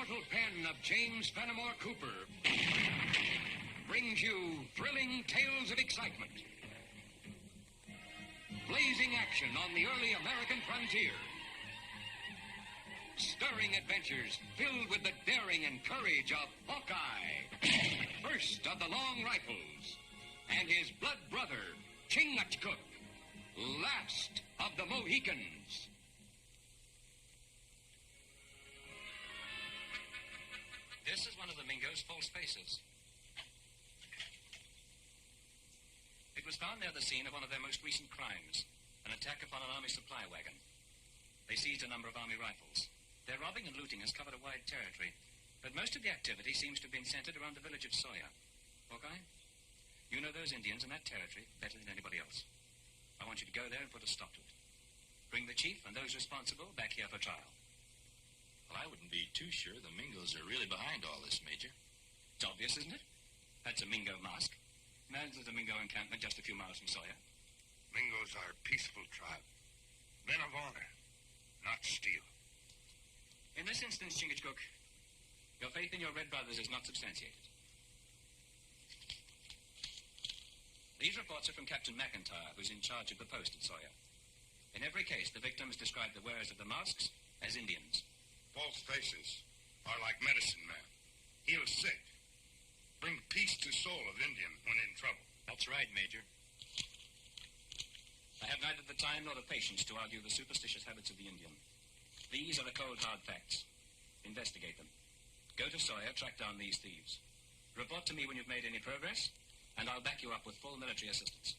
immortal pen of James Fenimore Cooper brings you thrilling tales of excitement, blazing action on the early American frontier, stirring adventures filled with the daring and courage of Hawkeye, first of the long rifles, and his blood brother, Chingachgook, last of the Mohicans. This is one of the Mingo's false faces. It was found near the scene of one of their most recent crimes, an attack upon an army supply wagon. They seized a number of army rifles. Their robbing and looting has covered a wide territory, but most of the activity seems to have been centered around the village of Sawyer. Hawkeye, you know those Indians in that territory better than anybody else. I want you to go there and put a stop to it. Bring the chief and those responsible back here for trial. Well, I wouldn't be too sure the Mingos are really behind all this, Major. It's obvious, isn't it? That's a Mingo mask. Imagine there's a Mingo encampment just a few miles from Sawyer. Mingos are a peaceful tribe. Men of honor, not steel. In this instance, Chingachgook, your faith in your red brothers is not substantiated. These reports are from Captain McIntyre, who's in charge of the post at Sawyer. In every case, the victims describe the wearers of the masks as Indians. False faces are like medicine men. Heal sick. Bring peace to soul of Indian when in trouble. That's right, Major. I have neither the time nor the patience to argue the superstitious habits of the Indian. These are the cold, hard facts. Investigate them. Go to Sawyer, track down these thieves. Report to me when you've made any progress, and I'll back you up with full military assistance.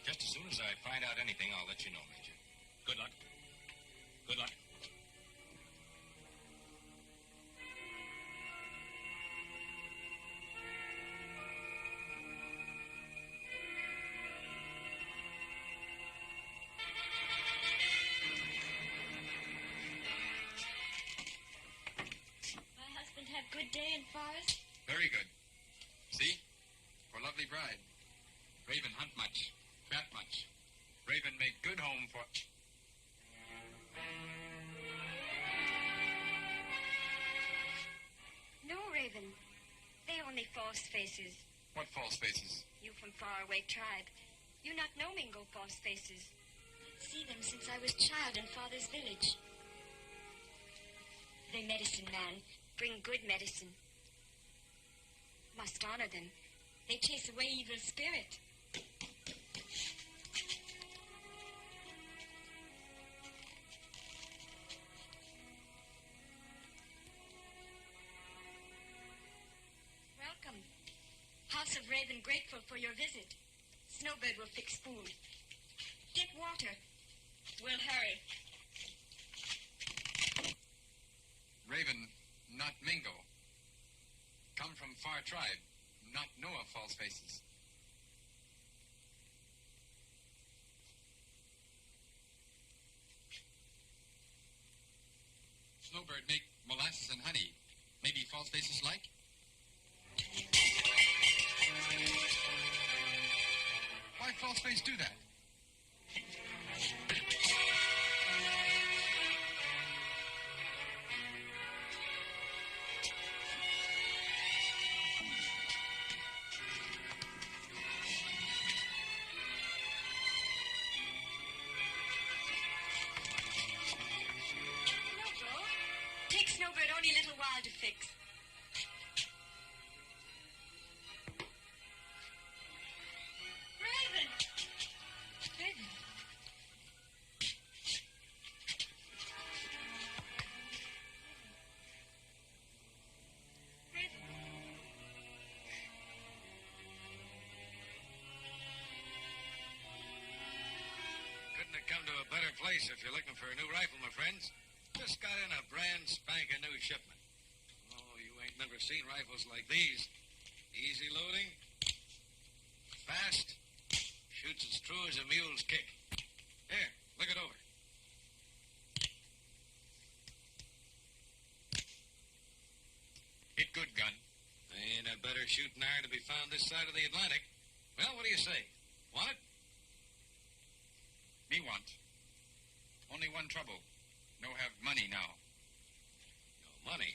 Just as soon as I find out anything, I'll let you know, Major. Good luck. Good luck. Good day in forest? Very good. See? For lovely bride. Raven hunt much, trap much. Raven make good home for... No, Raven. They only false faces. What false faces? You from faraway tribe. You not know Mingo false faces. See them since I was child in father's village. They medicine man. Bring good medicine. Must honor them. They chase away evil spirit. Welcome. House of Raven grateful for your visit. Snowbird will fix food. Get water. We'll hurry. Raven, not Mingo. Come from far tribe, not know of false faces. Snowbird make molasses and honey. Maybe false faces like? Why false face do that? To fix. Raven! Raven. Raven. Couldn't have come to a better place if you're looking for a new rifle, my friends. Just got in a brand spanking new shipment. Never seen rifles like these. Easy loading, fast, shoots as true as a mule's kick. Here, look it over. Hit good, gun. Ain't a better shooting iron to be found this side of the Atlantic. Well, what do you say? Want it? Me want. Only one trouble. No have money now. No money?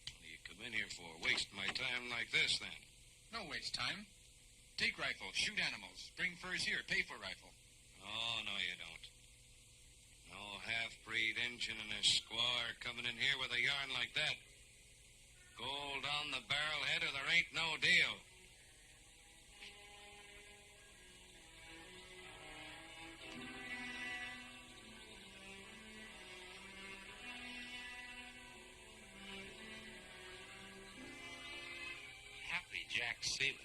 What do you come in here for? Waste my time like this, then? No waste time. Take rifle, shoot animals, bring furs here, pay for rifle. Oh, no, you don't. No half-breed Injun and a squaw are coming in here with a yarn like that. Gold on the barrelhead or there ain't no deal. Happy Jack Seeley.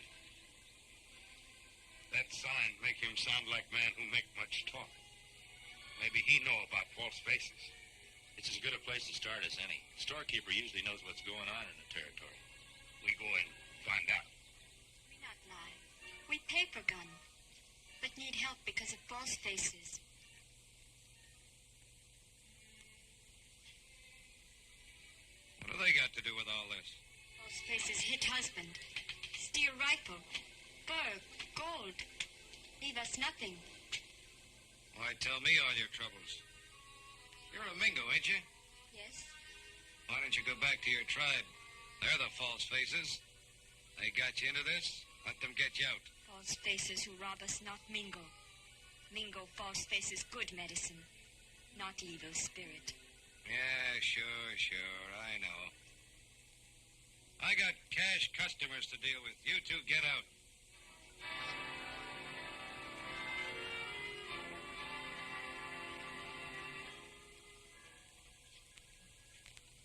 That sign make him sound like man who make much talk. Maybe he know about false faces. It's as good a place to start as any. Storekeeper usually knows what's going on in the territory. We go and find out. We not lie. We pay for gun, but need help because of false faces. What do they got to do with all this? False faces hit husband. Steer rifle. Fur. Gold. Leave us nothing. Why, tell me all your troubles. You're a Mingo, ain't you? Yes. Why don't you go back to your tribe? They're the false faces. They got you into this. Let them get you out. False faces who rob us, not Mingo. Mingo false faces good medicine, not evil spirit. Yeah, sure. I know. I got cash customers to deal with. You two get out.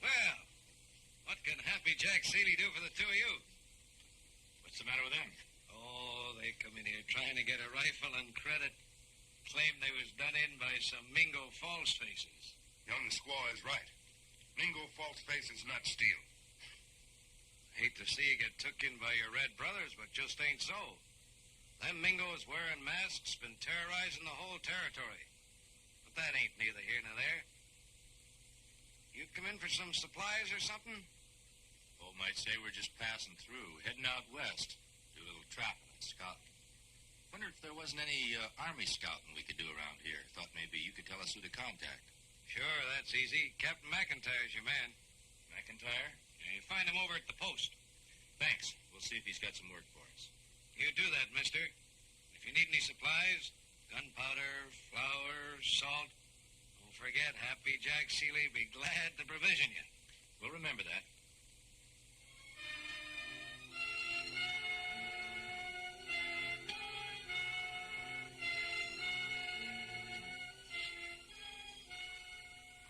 Well, what can Happy Jack Seeley do for the two of you? What's the matter with them? Oh, they come in here trying to get a rifle and credit. Claim they was done in by some Mingo false faces. Young squaw is right. Mingo false faces not steal. Hate to see you get took in by your red brothers, but just ain't so. Them Mingos wearing masks been terrorizing the whole territory. But that ain't neither here nor there. You come in for some supplies or something? Folk might say we're just passing through, heading out west. Do a little trapping and scouting. Wonder if there wasn't any army scouting we could do around here. Thought maybe you could tell us who to contact. Sure, that's easy. Captain McIntyre's your man. McIntyre? Yeah, you find him over at the post. Thanks. We'll see if he's got some work for us. You do that, mister. If you need any supplies, gunpowder, flour, salt, don't forget, Happy Jack Seeley be glad to provision you. We'll remember that.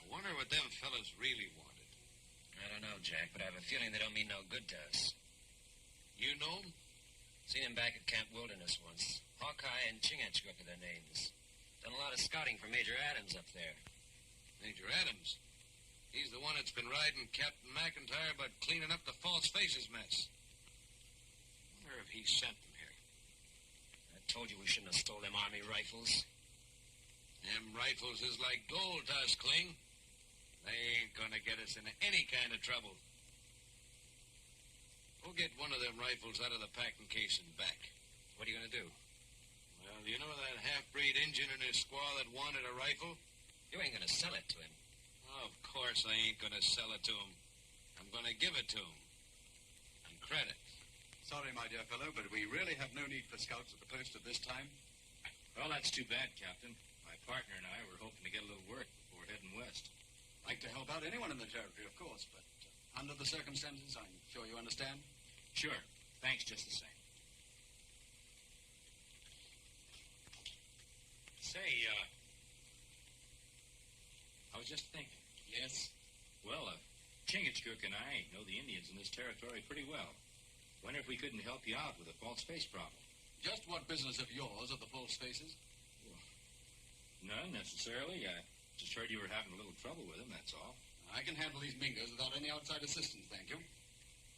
I wonder what them fellas really wanted. I don't know, Jack, but I have a feeling they don't mean no good to us. You know 'em? Seen him back at Camp Wilderness once. Hawkeye and Chingachgook are their names. Done a lot of scouting for Major Adams up there. Major Adams. He's the one that's been riding Captain McIntyre about cleaning up the false faces mess. Wonder if he sent them here. I told you we shouldn't have stole them army rifles. Them rifles is like gold to us, Kling. They ain't gonna get us into any kind of trouble. We'll get one of them rifles out of the packing case and back. What are you going to do? Well, you know that half-breed Injun and his squaw that wanted a rifle? You ain't going to sell it to him. Of course I ain't gonna sell it to him. I'm gonna give it to him. On credit. Sorry, my dear fellow, but we really have no need for scouts at the post at this time. Well, that's too bad, Captain. My partner and I were hoping to get a little work before heading west. Like to help out anyone in the territory, of course, but under the circumstances, I'm sure you understand. Sure. Thanks just the same. Say, I was just thinking. Yes? Well, Chingachgook and I know the Indians in this territory pretty well. Wonder if we couldn't help you out with a false face problem. Just what business of yours are the false faces? None, necessarily. I just heard you were having a little trouble with them, that's all. I can handle these Mingos without any outside assistance, thank you.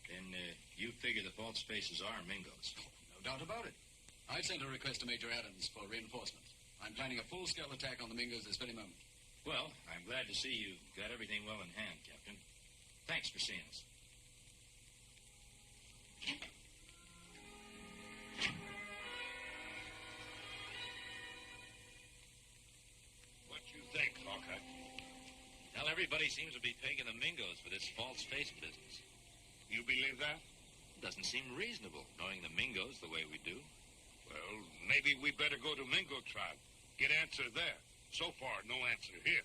Then you figure the false faces are Mingos. No doubt about it. I sent a request to Major Adams for reinforcement. I'm planning a full-scale attack on the Mingos this very moment. Well, I'm glad to see you got everything well in hand, Captain. Thanks for seeing us. Everybody seems to be taking the Mingos for this false face business. You believe that? Doesn't seem reasonable, knowing the Mingos the way we do. Well, maybe we better go to Mingo tribe. Get answer there. So far, no answer here.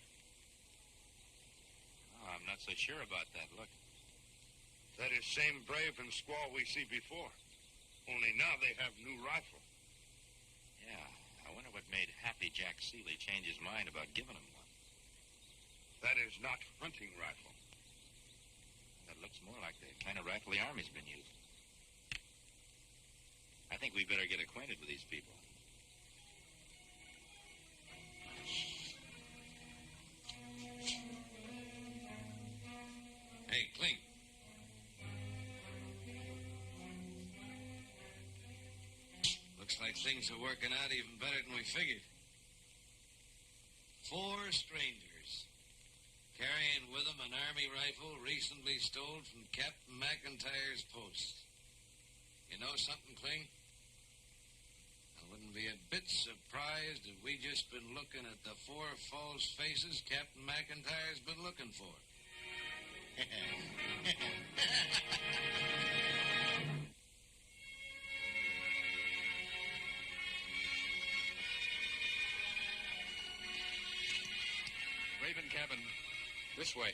Oh, I'm not so sure about that. Look. That is same brave and squaw we see before. Only now they have new rifle. Yeah, I wonder what made Happy Jack Seeley change his mind about giving him one. That is not hunting rifle. That looks more like the kind of rifle the Army's been using. I think we better get acquainted with these people. Hey, Clink. Looks like things are working out even better than we figured. 4 strangers, carrying with them an Army rifle recently stole from Captain McIntyre's post. You know something, Cling? I wouldn't be a bit surprised if we just been looking at the 4 false faces Captain McIntyre's been looking for. Raven cabin, this way.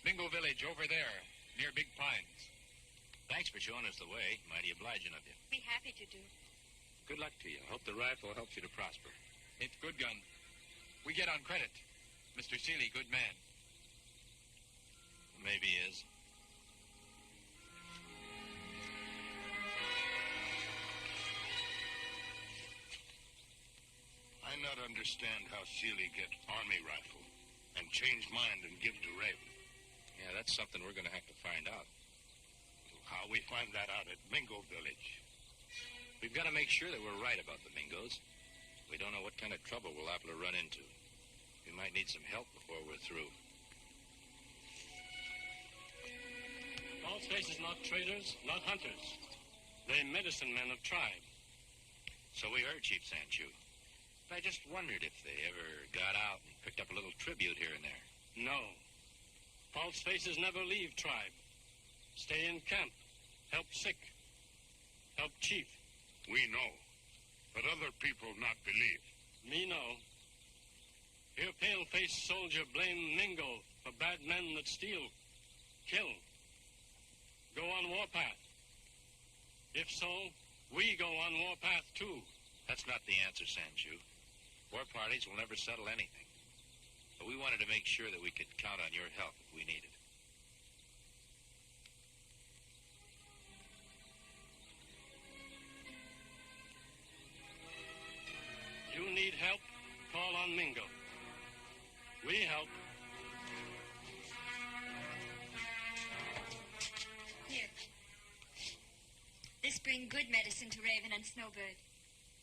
Mingo village over there, near Big Pines. Thanks for showing us the way. Mighty obliging of you. Be happy to do. Good luck to you. Hope the rifle helps you to prosper. It's good gun. We get on credit. Mr. Seeley, good man. Maybe he is. I not understand how Seeley get Army rifle and change mind and give to Raven. Yeah, that's something we're going to have to find out. How we find that out at Mingo village? We've got to make sure that we're right about the Mingos. We don't know what kind of trouble we'll liable to run into. We might need some help before we're through. False faces not traders, not hunters. They medicine men of tribe. So we heard, Chief Sanchu. But I just wondered if they ever got out and picked up a little tribute here and there. No. False faces never leave tribe. Stay in camp. Help sick. Help chief. We know. But other people not believe. Me know. Here pale-faced soldier blame Mingo for bad men that steal, kill, go on warpath. If so, we go on warpath too. That's not the answer, Sanchu. War parties will never settle anything. But we wanted to make sure that we could count on your help if we needed it. You need help, call on Mingo. We help. Here. This bring good medicine to Raven and Snowbird.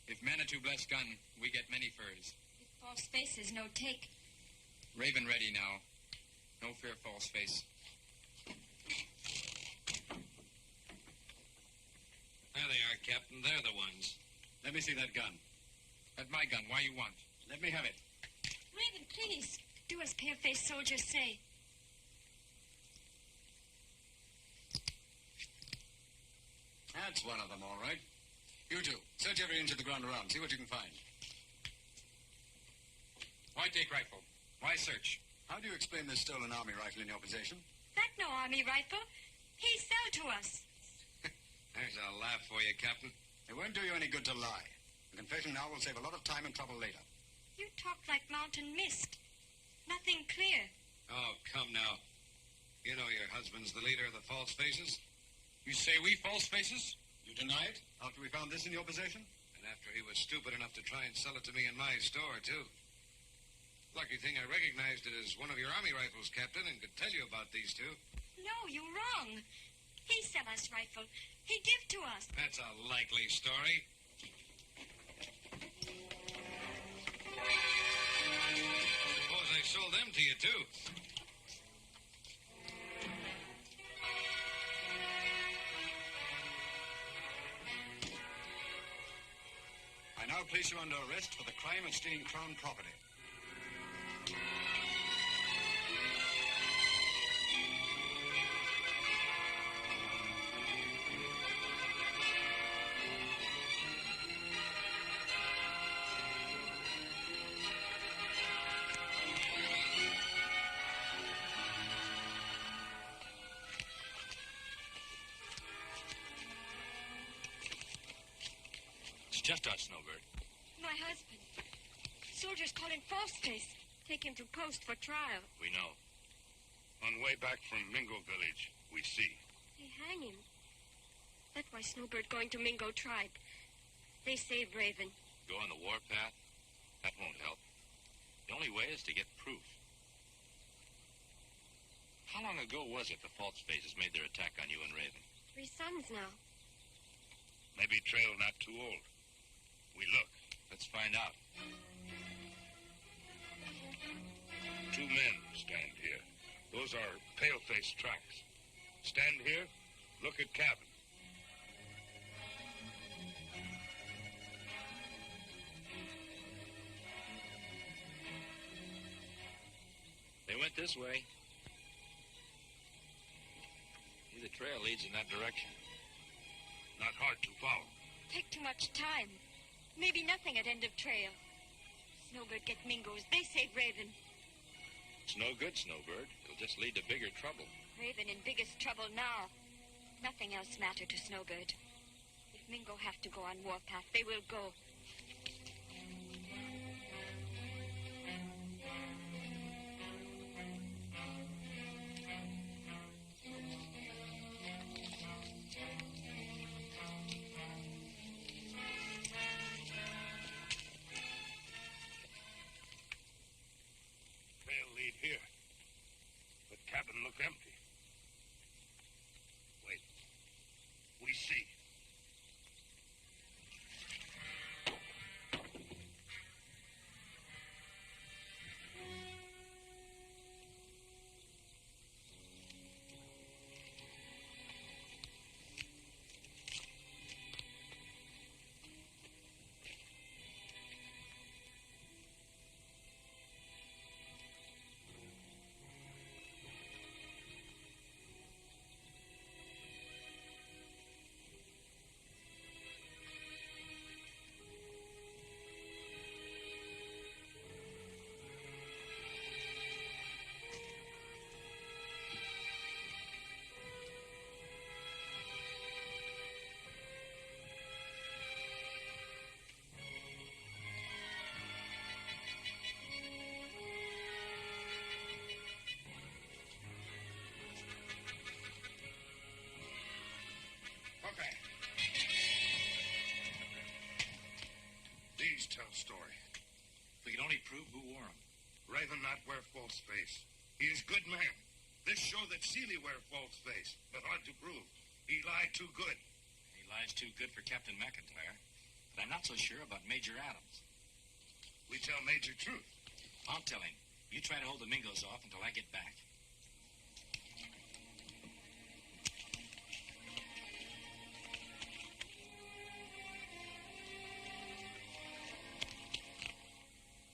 If Manitou bless gun, we get many furs. If false faces no take. Raven ready now. No fear, false face. There they are, Captain. They're the ones. Let me see that gun. That's my gun. Why you want? Let me have it. Raven, please. Do as pale-faced soldiers say. That's one of them, all right. You two, search every inch of the ground around. See what you can find. Why take rifle? Why search? How do you explain this stolen army rifle in your possession? That no army rifle. He sell to us. There's a laugh for you, Captain. It won't do you any good to lie. A confession now will save a lot of time and trouble later. You talk like mountain mist. Nothing clear. Oh, come now. You know your husband's the leader of the false faces. You say we false faces? You deny it after we found this in your possession? And after he was stupid enough to try and sell it to me in my store, too. Lucky thing I recognized it as one of your army rifles, Captain, and could tell you about these two. No, you wrong. He sell us rifle. He give to us. That's a likely story. Suppose I sold them to you, too. I now place you under arrest for the crime of stealing Crown property. just us, Snowbird. My husband. Soldiers call him Falseface. Take him to post for trial. We know. On way back from Mingo village, we see. They hang him. That's why Snowbird going to Mingo tribe. They saved Raven. Go on the warpath? That won't help. The only way is to get proof. How long ago was it the false faces made their attack on you and Raven? 3 suns now. Maybe trail not too old. We look. Let's find out. 2 men stand here. Those are pale-faced tracks. Stand here, look at cabin. They went this way. See, the trail leads in that direction. Not hard to follow. Take too much time. Maybe nothing at end of trail. Snowbird get Mingos. They save Raven. It's no good, Snowbird. It'll just lead to bigger trouble. Raven in biggest trouble now. Nothing else matter to Snowbird. If Mingo have to go on warpath, they will go. They'll lead here. The cabin look empty. Wait. We see. Hawkeye. These tell story. We can only prove who wore them. Raven not wear false face. He is good man. This show that Seeley wear false face, but hard to prove. He lied too good. He lies too good for Captain McIntyre. But I'm not so sure about Major Adams. We tell Major truth. I'll tell him. You try to hold the Mingos off until I get back.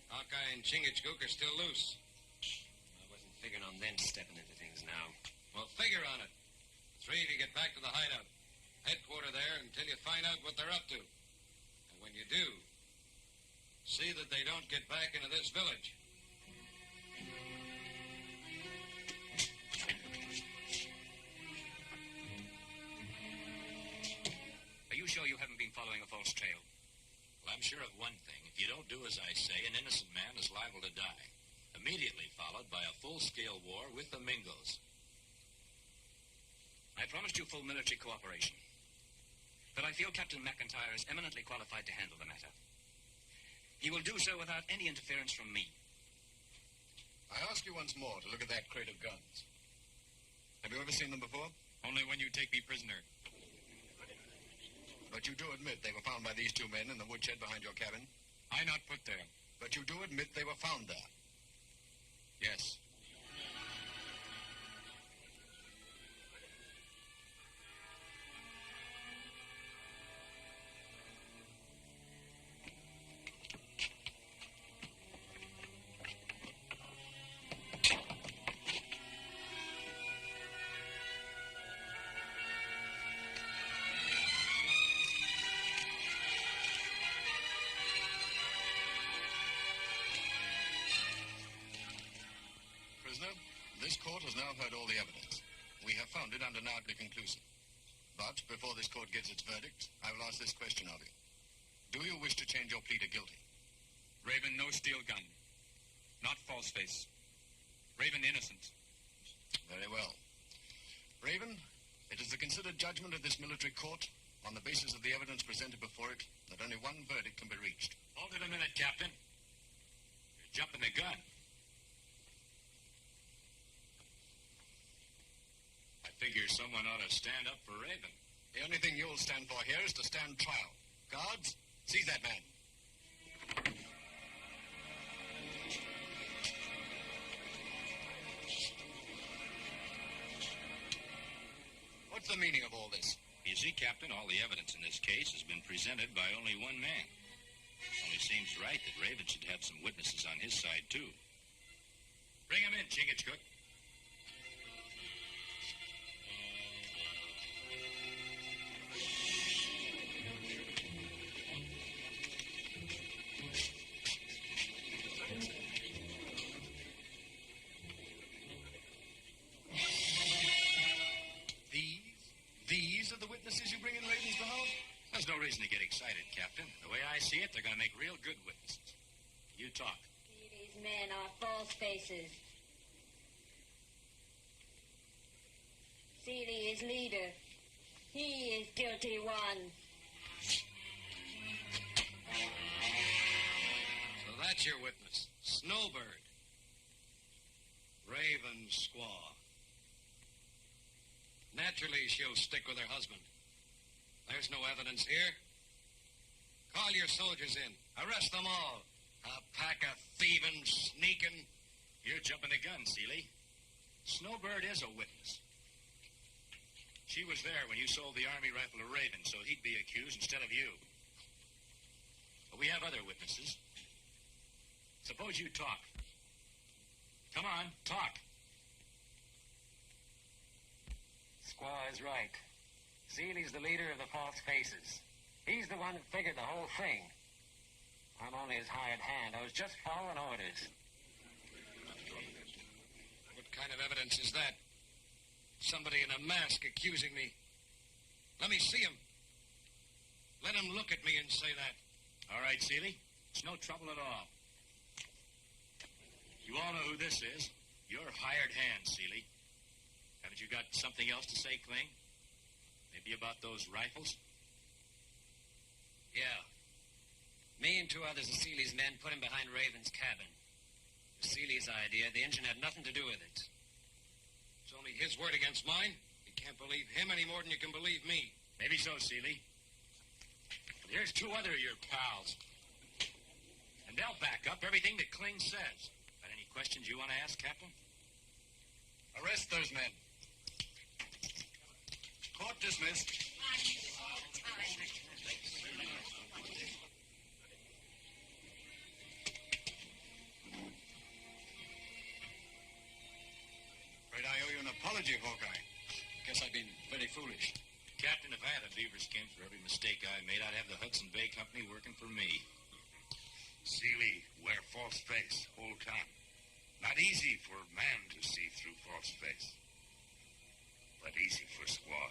Hawkeye and Chingachgook are still loose. I wasn't figuring on them stepping into things now. Well, figure on it. 3 to get back to the hideout. Headquarter there until you find out what they're up to. And when you do, see that they don't get back into this village. Are you sure you haven't been following a false trail? Well, I'm sure of one thing. If you don't do as I say, an innocent man is liable to die. Immediately followed by a full-scale war with the Mingos. I promised you full military cooperation. But I feel Captain McIntyre is eminently qualified to handle the matter. He will do so without any interference from me. I ask you once more to look at that crate of guns. Have you ever seen them before? Only when you take me prisoner. But you do admit they were found by these 2 men in the woodshed behind your cabin? I not put there. But you do admit they were found there? Yes. This court has now heard all the evidence. We have found it undeniably conclusive. But before this court gives its verdict, I will ask this question of you. Do you wish to change your plea to guilty? Raven, no steel gun. Not false face. Raven, innocent. Very well. Raven, it is the considered judgment of this military court, on the basis of the evidence presented before it, that only one verdict can be reached. Hold it a minute, Captain. You're jumping the gun. I figure someone ought to stand up for Raven. The only thing you'll stand for here is to stand trial. Guards, seize that man. What's the meaning of all this? You see, Captain, all the evidence in this case has been presented by only one man. Only seems right that Raven should have some witnesses on his side, too. Bring him in, Chingachgook. These are the witnesses you bring in Raven's behalf? There's no reason to get excited, Captain. The way I see it, they're going to make real good witnesses. You talk. These men are false faces. Seeley is leader. He is guilty one. So that's your witness. Snowbird. Raven's squaw. Naturally, she'll stick with her husband. There's no evidence here. Call your soldiers in. Arrest them all. A pack of thieving, sneaking... You're jumping the gun, Seeley. Snowbird is a witness. She was there when you sold the Army rifle to Raven, so he'd be accused instead of you. But we have other witnesses. Suppose you talk. Come on, talk. Squaw is right. Seeley's the leader of the false faces. He's the one that figured the whole thing. I'm only his hired hand. I was just following orders. What kind of evidence is that? Somebody in a mask accusing me. Let me see him. Let him look at me and say that. All right, Seeley. It's no trouble at all. You all know who this is. Your hired hand, Seeley. Haven't you got something else to say, Kling? Maybe about those rifles? Yeah. Me and two others of Seeley's men put him behind Raven's cabin. It was Seeley's idea. The engine had nothing to do with it. It's only his word against mine. You can't believe him any more than you can believe me. Maybe so, Seeley. But here's two other of your pals. And they'll back up everything that Kling says. Got any questions you want to ask, Captain? Arrest those men. Court dismissed. Afraid I owe you an apology, Hawkeye. Guess I've been very foolish. Captain, if I had a beaver skin for every mistake I made, I'd have the Hudson Bay Company working for me. Seeley, wear false face whole time. Not easy for a man to see through false face, but easy for squaw.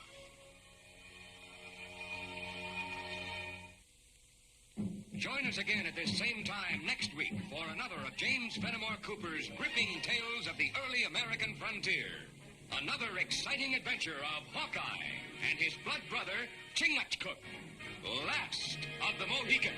Join us again at this same time next week for another of James Fenimore Cooper's gripping tales of the early American frontier. Another exciting adventure of Hawkeye and his blood brother, Chingachgook, last of the Mohicans.